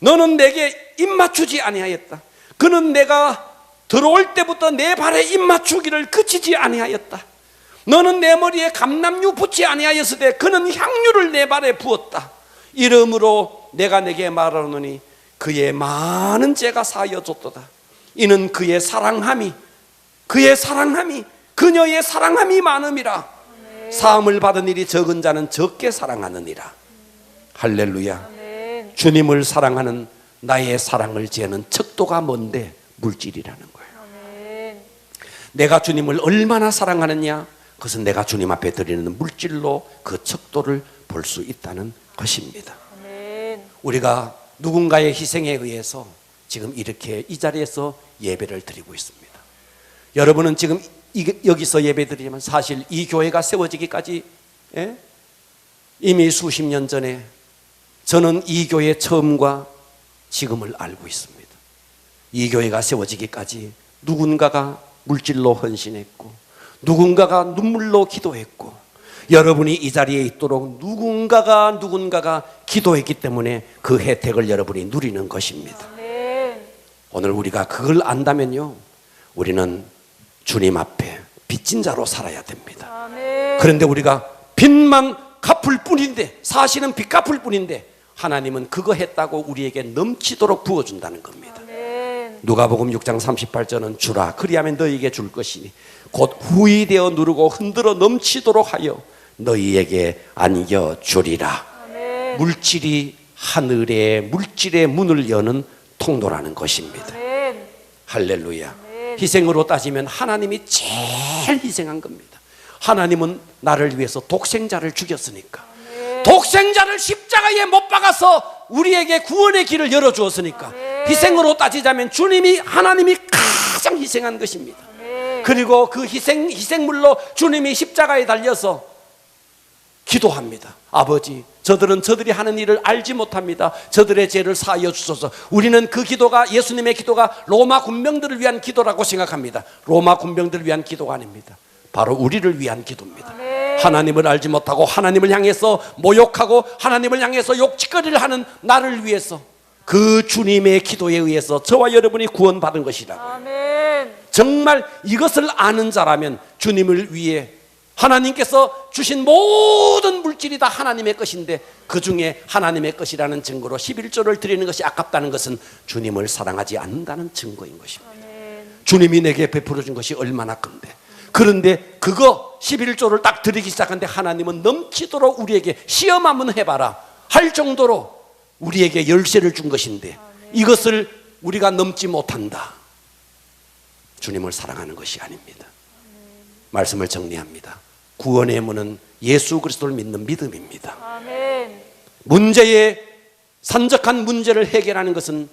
너는 내게 입 맞추지 아니하였다. 그는 내가 들어올 때부터 내 발에 입 맞추기를 그치지 아니하였다. 너는 내 머리에 감람유 붓지 아니하였으되 그는 향유를 내 발에 부었다. 이러므로 내가 내게 말하노니 그의 많은 죄가 사하여졌도다. 이는 그의 사랑함이 그녀의 사랑함이 많음이라. 사함을 받은 일이 적은 자는 적게 사랑하느니라. 할렐루야. 아멘. 주님을 사랑하는 나의 사랑을 재는 척도가 뭔데? 물질이라는 거예요. 아멘. 내가 주님을 얼마나 사랑하느냐? 그것은 내가 주님 앞에 드리는 물질로 그 척도를 볼 수 있다는 것입니다. 아멘. 우리가 누군가의 희생에 의해서 지금 이렇게 이 자리에서 예배를 드리고 있습니다. 여러분은 지금 여기서 예배드리지만 사실 이 교회가 세워지기까지 이미 수십 년 전에 저는 이 교회 처음과 지금을 알고 있습니다. 이 교회가 세워지기까지 누군가가 물질로 헌신했고 누군가가 눈물로 기도했고 여러분이 이 자리에 있도록 누군가가 기도했기 때문에 그 혜택을 여러분이 누리는 것입니다. 아멘. 오늘 우리가 그걸 안다면요, 우리는 주님 앞에 빚진 자로 살아야 됩니다. 아멘. 그런데 우리가 빚만 갚을 뿐인데, 사실은 빚 갚을 뿐인데 하나님은 그거 했다고 우리에게 넘치도록 부어준다는 겁니다. 아멘. 누가복음 6장 38절은 주라 그리하면 너희에게 줄 것이니 곧 후이되어 누르고 흔들어 넘치도록 하여 너희에게 안겨주리라. 아멘. 물질이 하늘의 물질의 문을 여는 통로라는 것입니다. 아멘. 할렐루야. 희생으로 따지면 하나님이 제일 희생한 겁니다. 하나님은 나를 위해서 독생자를 죽였으니까, 독생자를 십자가에 못 박아서 우리에게 구원의 길을 열어주었으니까, 희생으로 따지자면 하나님이 가장 희생한 것입니다. 그리고 그 희생물로 주님이 십자가에 달려서 기도합니다. 아버지, 저들은 저들이 하는 일을 알지 못합니다. 저들의 죄를 사하여 주소서. 우리는 그 기도가, 예수님의 기도가 로마 군병들을 위한 기도라고 생각합니다. 로마 군병들을 위한 기도가 아닙니다. 바로 우리를 위한 기도입니다. 하나님을 알지 못하고 하나님을 향해서 모욕하고 하나님을 향해서 욕짓거리를 하는 나를 위해서, 그 주님의 기도에 의해서 저와 여러분이 구원받은 것이라고요. 아멘. 정말 이것을 아는 자라면 주님을 위해 하나님께서 주신 모든 물질이 다 하나님의 것인데 그 중에 하나님의 것이라는 증거로 11조를 드리는 것이 아깝다는 것은 주님을 사랑하지 않는다는 증거인 것입니다. 아멘. 주님이 내게 베풀어 준 것이 얼마나 큰데, 그런데 그거 11조를 딱 드리기 시작하는데 하나님은 넘치도록 우리에게 시험 한번 해봐라 할 정도로 우리에게 열쇠를 준 것인데 이것을 우리가 넘지 못한다. 주님을 사랑하는 것이 아닙니다. 말씀을 정리합니다. 구원의 문은 예수 그리스도를 믿는 믿음입니다. 아멘. 산적한 문제를 해결하는 것은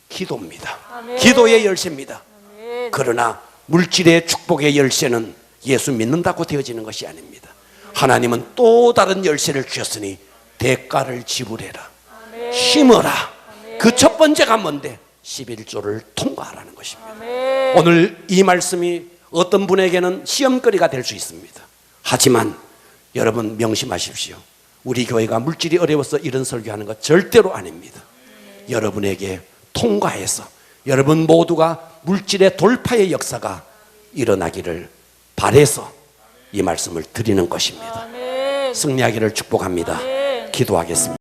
기도입니다. 아멘. 기도의 열쇠입니다. 아멘. 그러나 물질의 축복의 열쇠는 예수 믿는다고 되어지는 것이 아닙니다. 하나님은 또 다른 열쇠를 주셨으니 대가를 지불해라. 아멘. 심어라. 그 첫 번째가 뭔데? 11조를 통과하라는 것입니다. 아멘. 오늘 이 말씀이 어떤 분에게는 시험거리가 될 수 있습니다. 하지만 여러분 명심하십시오. 우리 교회가 물질이 어려워서 이런 설교하는 것 절대로 아닙니다. 여러분에게 통과해서 여러분 모두가 물질의 돌파의 역사가 일어나기를 바라서 이 말씀을 드리는 것입니다. 아멘. 승리하기를 축복합니다. 기도하겠습니다.